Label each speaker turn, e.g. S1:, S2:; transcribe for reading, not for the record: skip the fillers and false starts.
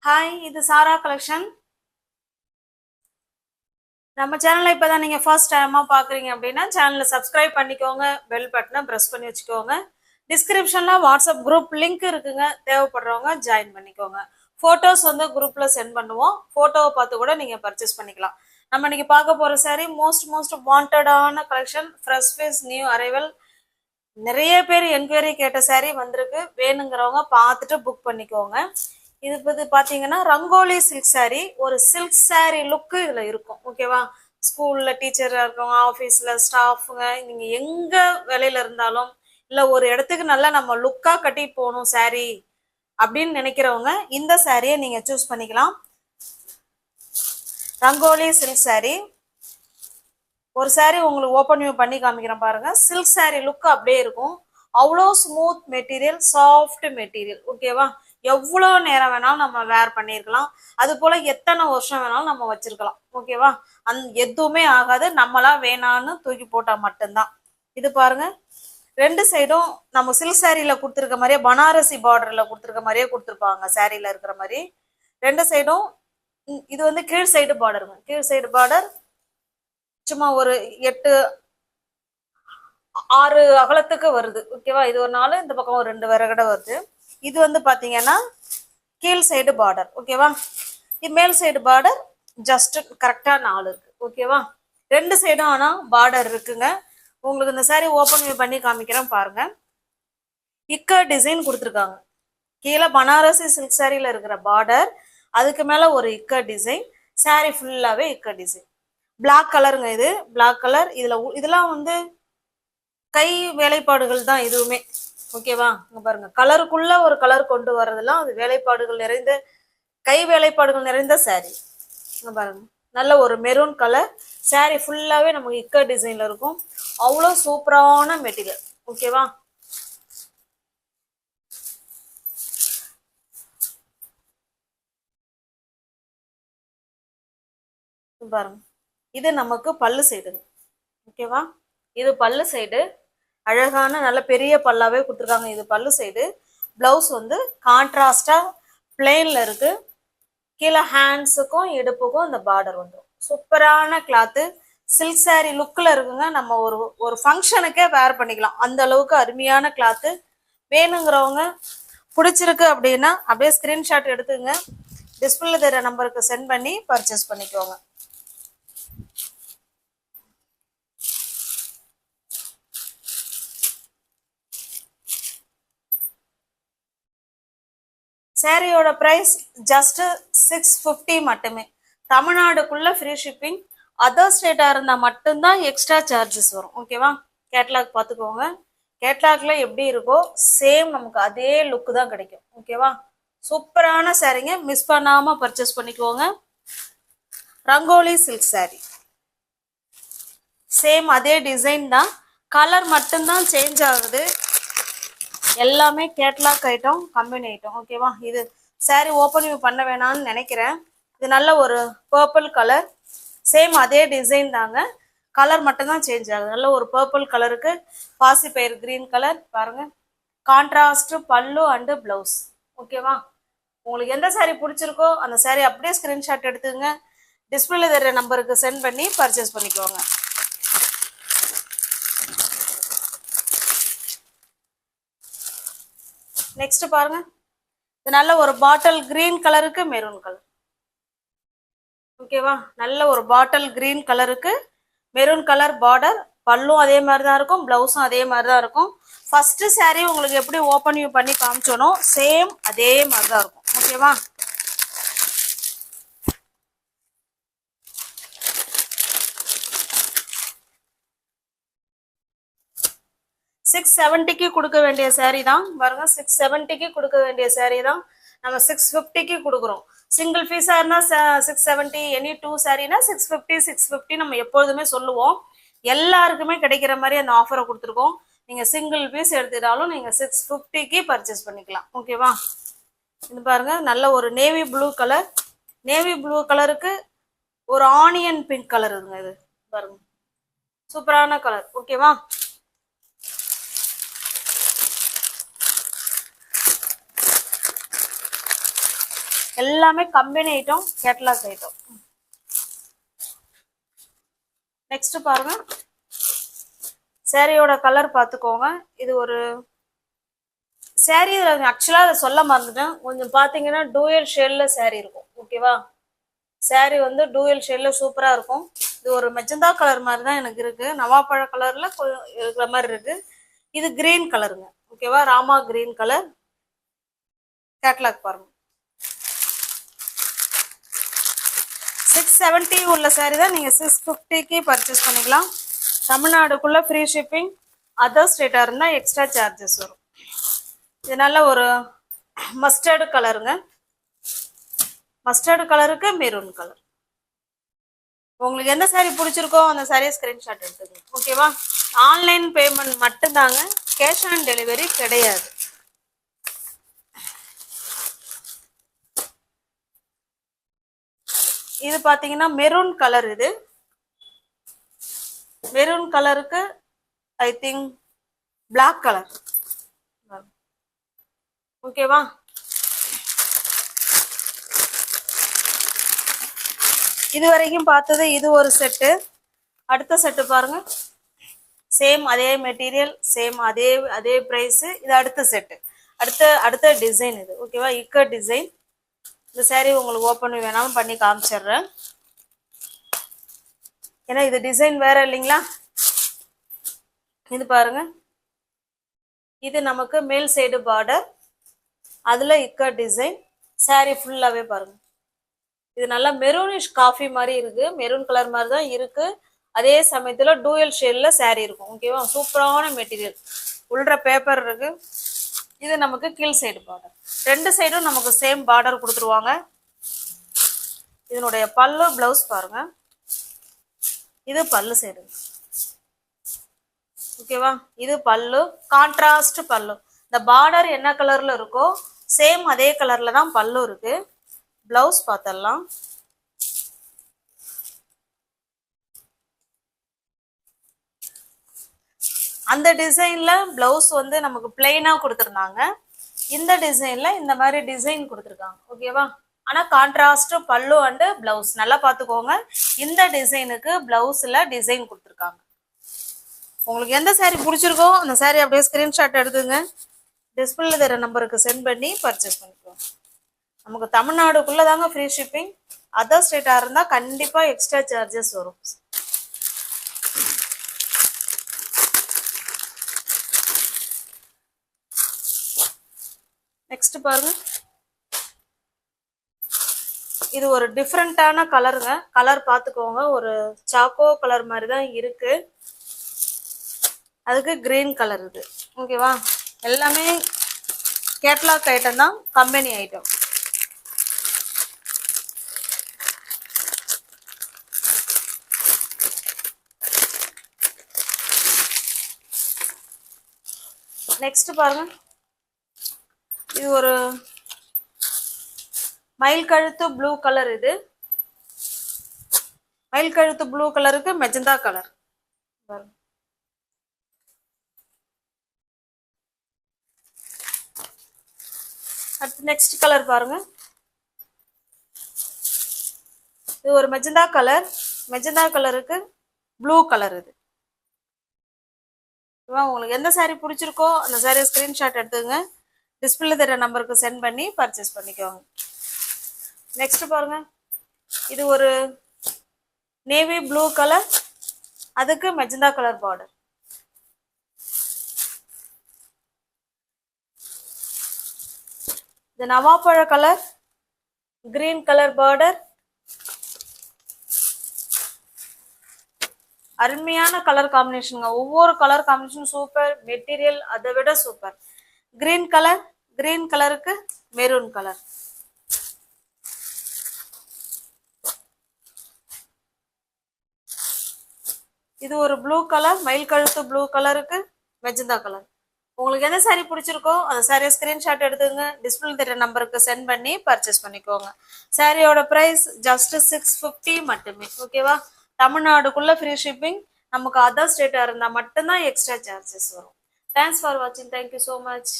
S1: Hi, இது சாரா collection. நம்ம சேனலை இப்போ தான் நீங்கள் ஃபர்ஸ்ட் டைமாக பார்க்குறீங்க அப்படின்னா சேனலை சப்ஸ்கிரைப் பண்ணிக்கோங்க, பெல் பட்டனை ப்ரெஸ் பண்ணி வச்சுக்கோங்க. டிஸ்கிரிப்ஷனில் வாட்ஸ்அப் குரூப் லிங்க் இருக்குங்க, தேவைப்படுறவங்க ஜாயின் பண்ணிக்கோங்க. ஃபோட்டோஸ் வந்து குரூப்பில் சென்ட் பண்ணுவோம், ஃபோட்டோவை பார்த்து கூட நீங்கள் பர்ச்சேஸ் பண்ணிக்கலாம். நம்ம இன்னைக்கு பார்க்க போகிற சாரி மோஸ்ட் வாண்டடான collection, fresh piece, new arrival. நிறைய பேர் என்கொயரி கேட்ட சாரி வந்திருக்கு, வேணுங்கிறவங்க பார்த்துட்டு புக் பண்ணிக்கோங்க. இது பார்த்தீங்கன்னா ரங்கோலி சில்க் சாரி, ஒரு சில்க் சாரி லுக்கு இதில் இருக்கும். ஓகேவா? ஸ்கூலில் டீச்சராக இருக்கவங்க, ஆஃபீஸில் ஸ்டாஃபுங்க, நீங்கள் எங்கே வேலையில் இருந்தாலும் இல்லை ஒரு இடத்துக்கு நல்லா நம்ம லுக்காக கட்டி போகணும் சாரி அப்படின்னு நினைக்கிறவங்க இந்த சாரியை நீங்கள் சூஸ் பண்ணிக்கலாம். Rangoli silk sorry. ஒரு சாரி உங்களுக்கு ஓப்பன் வியூ பண்ணி காமிக்கிறேன் பாருங்க. சில்க் சாரி லுக் அப்படியே இருக்கும். அவ்வளோ ஸ்மூத் மெட்டீரியல், சாஃப்ட் மெட்டீரியல். ஓகேவா? எவ்வளோ நேரம் வேணாலும் நம்ம வேர் பண்ணியிருக்கலாம், அது போல எத்தனை வருஷம் வேணாலும் நம்ம வச்சிருக்கலாம். ஓகேவா? எதுவுமே ஆகாது, நம்மளா வேணான்னு தூக்கி போட்டா மட்டும்தான். இது பாருங்க, ரெண்டு சைடும் நம்ம சில்க் சாரியில கொடுத்துருக்க மாதிரியே, பனாரசி பார்டர்ல கொடுத்துருக்க மாதிரியே கொடுத்துருப்பாங்க சாரியில இருக்கிற மாதிரி. ரெண்டு சைடும் இது வந்து கீழ் சைடு பார்டருங்க, கீழ் சைடு பார்டர் சும்மா ஒரு 8-6 அகலத்துக்கு வருது. ஓகேவா? இது ஒரு 4, இந்த பக்கம் ஒரு 2 விறகடை வருது. இது வந்து பாத்தீங்கன்னா கீழ் சைடு பார்டர். ஓகேவா? இது மேல் சைடு பார்டர் ஜஸ்ட் கரெக்டா 4 இருக்கு. ஓகேவா? ரெண்டு சைடும் ஆனா பார்டர் இருக்குங்க. உங்களுக்கு இந்த சாரி ஓபன் பண்ணி காமிக்கிறேன் பாருங்க. இக்க டிசைன் கொடுத்துருக்காங்க. கீழே பனாரசி சில்க் சாரியில இருக்கிற பார்டர், அதுக்கு மேல ஒரு இக்க டிசைன். சாரி ஃபுல்லாவே இக்க டிசைன். பிளாக் கலருங்க, இது பிளாக் கலர். இதெல்லாம் வந்து கை வேலைப்பாடுகள் தான் இதுவுமே. ஓகேவா? இங்க பாருங்க, கலருக்குள்ள ஒரு கலர் கொண்டு வர்றதெல்லாம் அது வேலைப்பாடுகள் நிறைந்த, கை வேலைப்பாடுகள் நிறைந்த சாரி. இங்க பாருங்க, நல்ல ஒரு மெரூன் கலர் சாரி ஃபுல்லாவே நமக்கு இக்க டிசைன்ல இருக்கும். அவ்வளோ சூப்பரான மெட்டீரியல். ஓகேவா? பாருங்க, இது நமக்கு பல்லு சைடுங்க. ஓகேவா? இது பல்லு சைடு, அழகான நல்ல பெரிய பல்லாவே கொடுத்துருக்காங்க. இது பல்லு சைடு. பிளவுஸ் வந்து கான்ட்ராஸ்டா பிளெயின்ல இருக்கு. கீழே ஹேண்ட்ஸுக்கும் இடுப்புக்கும் இந்த பார்டர் வந்துடும். சூப்பரான கிளாத்து, சில்க் சாரி லுக்கில் இருக்குங்க. நம்ம ஒரு ஒரு ஃபங்க்ஷனுக்கே வேர் பண்ணிக்கலாம், அந்த அளவுக்கு அருமையான கிளாத்து. வேணுங்கிறவங்க பிடிச்சிருக்கு அப்படின்னா அப்படியே ஸ்க்ரீன்ஷாட் எடுத்துங்க, டிஸ்பிளே தர நம்பருக்கு சென்ட் பண்ணி பர்ச்சேஸ் பண்ணிக்கோங்க. சாரியோட ப்ரைஸ் ஜஸ்ட் 650 மட்டுமே. தமிழ்நாடுக்குள்ள ஃப்ரீ ஷிப்பிங். அதர் ஸ்டேட்டாக இருந்தால் மட்டும்தான் எக்ஸ்ட்ரா சார்ஜஸ் வரும். ஓகேவா? கேட்லாக் பார்த்துக்கோங்க. கேட்லாக்ல எப்படி இருக்கோ சேம் நமக்கு அதே லுக்கு தான் கிடைக்கும். ஓகேவா? சூப்பரான சாரிங்க, மிஸ் பண்ணாமல் பர்ச்சேஸ் பண்ணிக்கோங்க. ரங்கோலி சில்க் சாரி, சேம் அதே டிசைன் தான், கலர் மட்டும்தான் சேஞ்ச் ஆகுது. எல்லாமே கேட்லாக் ஐட்டம், கம்பெனி ஐட்டம். ஓகேவா? இது சாரி ஓப்பன் பண்ண வேணாம்னு நினைக்கிறேன். இது நல்ல ஒரு பர்பிள் கலர், சேம் அதே டிசைன் தாங்க, கலர் மட்டும்தான் சேஞ்ச் ஆகுது. நல்ல ஒரு பர்பிள் கலருக்கு பாசி பயிர் கிரீன் கலர் பாருங்க. கான்ட்ராஸ்ட் பல்லு அண்டு பிளவுஸ். ஓகேவா? உங்களுக்கு எந்த சாரி பிடிச்சிருக்கோ அந்த சாரி அப்படியே ஸ்கிரீன்ஷாட் எடுத்துங்க, டிஸ்பிளே தர நம்பருக்கு சென்ட் பண்ணி பர்ச்சேஸ் பண்ணிக்கோங்க. நெக்ஸ்ட் பாருங்க, இது நல்ல ஒரு பாட்டில் கிரீன் கலருக்கு மெரூன் கலர். ஓகேவா? நல்ல ஒரு பாட்டில் கிரீன் கலருக்கு மெரூன் கலர் பார்டர். பல்லும் அதே மாதிரி தான் இருக்கும், பிளவுஸும் அதே மாதிரி தான் இருக்கும். ஃபர்ஸ்ட் சாரி உங்களுக்கு எப்படி ஓப்பன் வியூ பண்ணி காமிச்சோனோ சேம் அதே மாதிரி தான் இருக்கும். ஓகேவா? $670 கொடுக்க வேண்டிய சாரி தான் பாருங்க. $670 கொடுக்க வேண்டிய சாரி தான் நம்ம $650 கொடுக்குறோம். சிங்கிள் பீஸா இருந்தா 670, எனி 2 சாரினா 650 நம்ம எப்பொழுதுமே சொல்லுவோம். எல்லாருக்குமே கிடைக்கிற மாதிரி அந்த ஆஃபரை கொடுத்துருக்கோம். நீங்க சிங்கிள் பீஸ் எடுத்துட்டாலும் நீங்க 650 பர்ச்சேஸ் பண்ணிக்கலாம். ஓகேவா? இது பாருங்க, நல்ல ஒரு navy blue colour. Navy blue கலருக்கு ஒரு ஆனியன் பிங்க் கலர் இருக்குங்க. இது பாருங்க, சூப்பரான கலர். ஓகேவா? எல்லாமே company item, catalogue item. Next பாருங்க, சாரியோட கலர் பார்த்துக்கோங்க. இது ஒரு சாரி, ஆக்சுவலாக அதை சொல்ல மறந்துட்டேன். கொஞ்சம் பார்த்தீங்கன்னா டூயல் ஷேடில் சாரி இருக்கும். ஓகேவா, சாரி வந்து டூயல் ஷேடில் சூப்பராக இருக்கும். இது ஒரு மெஜந்தா கலர் மாதிரி தான் எனக்கு இருக்கு, நவாப்பழ கலரில் இருக்கிற மாதிரி இருக்கு. இது கிரீன் கலருங்க. ஓகேவா, ராமா கிரீன் கலர். கேட்லாக் பாருங்க. 670 உள்ள சாரி தான் நீங்கள் 650க்கு பர்ச்சேஸ் பண்ணிக்கலாம். தமிழ்நாடுக்குள்ளே ஃப்ரீ ஷிப்பிங், அதர் ஸ்டேட்டாக இருந்தால் எக்ஸ்ட்ரா சார்ஜஸ் வரும். இது நல்ல ஒரு மஸ்டர்டு கலருங்க. மஸ்டர்டு கலருக்கு மெரூன் கலர். உங்களுக்கு எந்த சாரீ பிடிச்சிருக்கோ அந்த சாரியை ஸ்கிரீன்ஷாட் எடுத்துக்கோங்க. ஓகேவா, ஆன்லைன் பேமெண்ட் மட்டும்தாங்க, கேஷ் ஆன் டெலிவரி கிடையாது. இது பார்த்தீங்கன்னா மெரூன் கலர். இது மெரூன் கலருக்கு ஐ திங்க் பிளாக் கலர். ஓகேவா, இது வரைக்கும் பார்த்தது இது ஒரு செட்டு. அடுத்த செட்டு பாருங்க, சேம் அதே மெட்டீரியல், சேம் அதே ப்ரைஸு. இது அடுத்த செட்டு, அடுத்த டிசைன் இது. ஓகேவா, இக்கட் டிசைன். இந்த சாரீ உங்களுக்கு ஓப்பன் வேணாலும் பண்ணி காமிச்சிடுறேன், ஏன்னா இது டிசைன் வேற இல்லைங்களா. இது பாருங்க, இது நமக்கு மேல் சைடு பார்டர், அதுல இக்கட் டிசைன். சாரீ ஃபுல்லாவே பாருங்க, இது நல்லா மெரூனிஷ் காஃபி மாதிரி இருக்கு, மெரூன் கலர் மாதிரி தான் இருக்கு. அதே சமயத்துல டூயல் ஷேட்ல சாரீ இருக்கும். ஓகேவா, சூப்பரான மெட்டீரியல், உள்ள பேப்பர் இருக்கு. இது நமக்கு கீழ் சைடு பார்டர், ரெண்டு சைடும் நமக்கு சேம் பார்டர் கொடுத்துருவாங்க. இதனுடைய பல்லு பிளவுஸ் பாருங்க, இது பல்லு சைடு. ஓகேவா, இது பல்லு, கான்ட்ராஸ்ட் பல்லு. இந்த பார்டர் என்ன கலர்ல இருக்கோ சேம் அதே கலர்ல தான் பல்லு இருக்கு. பிளவுஸ் பார்த்தலாம். அந்த டிசைன்ல பிளவுஸ் வந்து நமக்கு பிளைனா கொடுத்துருந்தாங்க, இந்த டிசைன்ல இந்த மாதிரி டிசைன் கொடுத்துருக்காங்க. ஓகேவா, ஆனா கான்ட்ராஸ்ட் பல்லு அண்ட் பிளவுஸ் நல்லா பார்த்துக்கோங்க. இந்த டிசைனுக்கு பிளவுஸ்ல டிசைன் கொடுத்துருக்காங்க. உங்களுக்கு எந்த சாரீ பிடிச்சிருக்கோ அந்த சாரீ அப்படியே ஸ்கிரீன்ஷாட் எடுத்துங்க, டிஸ்பிளேல தர நம்பருக்கு சென்ட் பண்ணி பர்ச்சேஸ் பண்ணிக்கோங்க. நமக்கு தமிழ்நாடுக்குள்ள தாங்க ஃப்ரீ ஷிப்பிங், அதர் ஸ்டேட்டா இருந்தா கண்டிப்பா எக்ஸ்ட்ரா சார்ஜஸ் வரும். நெக்ஸ்ட் பாருங்க, இது ஒரு டிஃப்ரெண்டான கலருங்க. கலர் பார்த்துக்கோங்க, ஒரு சாக்கோ கலர் மாதிரி தான் இருக்கு, அதுக்கு கிரீன் கலர் இது. ஓகேவா, எல்லாமே கேட்லாக் ஐட்டம் தான், கம்பெனி ஐட்டம். நெக்ஸ்ட் பாருங்க, இது ஒரு மயில் கழுத்து ப்ளூ கலர். இது மயில் கழுத்து ப்ளூ கலருக்கு மெஜந்தா கலர். அடுத்து நெக்ஸ்ட் கலர் பாருங்க, இது ஒரு மெஜந்தா கலர், மெஜந்தா கலருக்கு ப்ளூ கலர். இது உங்களுக்கு எந்த சாரீ பிடிச்சிருக்கோ அந்த சாரீ ஸ்கிரீன்ஷாட் எடுத்துங்க, டிஸ்பிளே தர நம்பருக்கு சென்ட் பண்ணி பர்ச்சேஸ் பண்ணிக்கோங்க. நெக்ஸ்ட் பாருங்க, இது ஒரு நேவி ப்ளூ கலர், அதுக்கு மெஜந்தா கலர் பார்டர். இது நவாப்பழ கலர், கிரீன் கலர் பார்டர். அருமையான கலர் காம்பினேஷன், ஒவ்வொரு கலர் காம்பினேஷன் சூப்பர், மெட்டீரியல் அதை விட சூப்பர். கிரீன் கலர், கிரீன் கலருக்கு மெரூன் கலர். இது ஒரு ப்ளூ கலர், மயில் கழுத்து ப்ளூ கலருக்கு மெஜந்தா கலர். உங்களுக்கு எந்த சாரீ பிடிச்சிருக்கோ அந்த சாரியை ஸ்கிரீன்ஷாட் எடுத்துங்க, டிஸ்பிளே தர நம்பருக்கு சென்ட் பண்ணி பர்ச்சேஸ் பண்ணிக்கோங்க. சாரியோட பிரைஸ் ஜஸ்ட் 650 மட்டுமே. ஓகேவா, தமிழ்நாடுக்குள்ள ஃப்ரீ ஷிப்பிங், நமக்கு அதர் ஸ்டேட்டா இருந்தா மட்டும்தான் எக்ஸ்ட்ரா சார்ஜஸ் வரும். தேங்க்ஸ் ஃபார் வாட்சிங், தேங்க்யூ ஸோ மச்.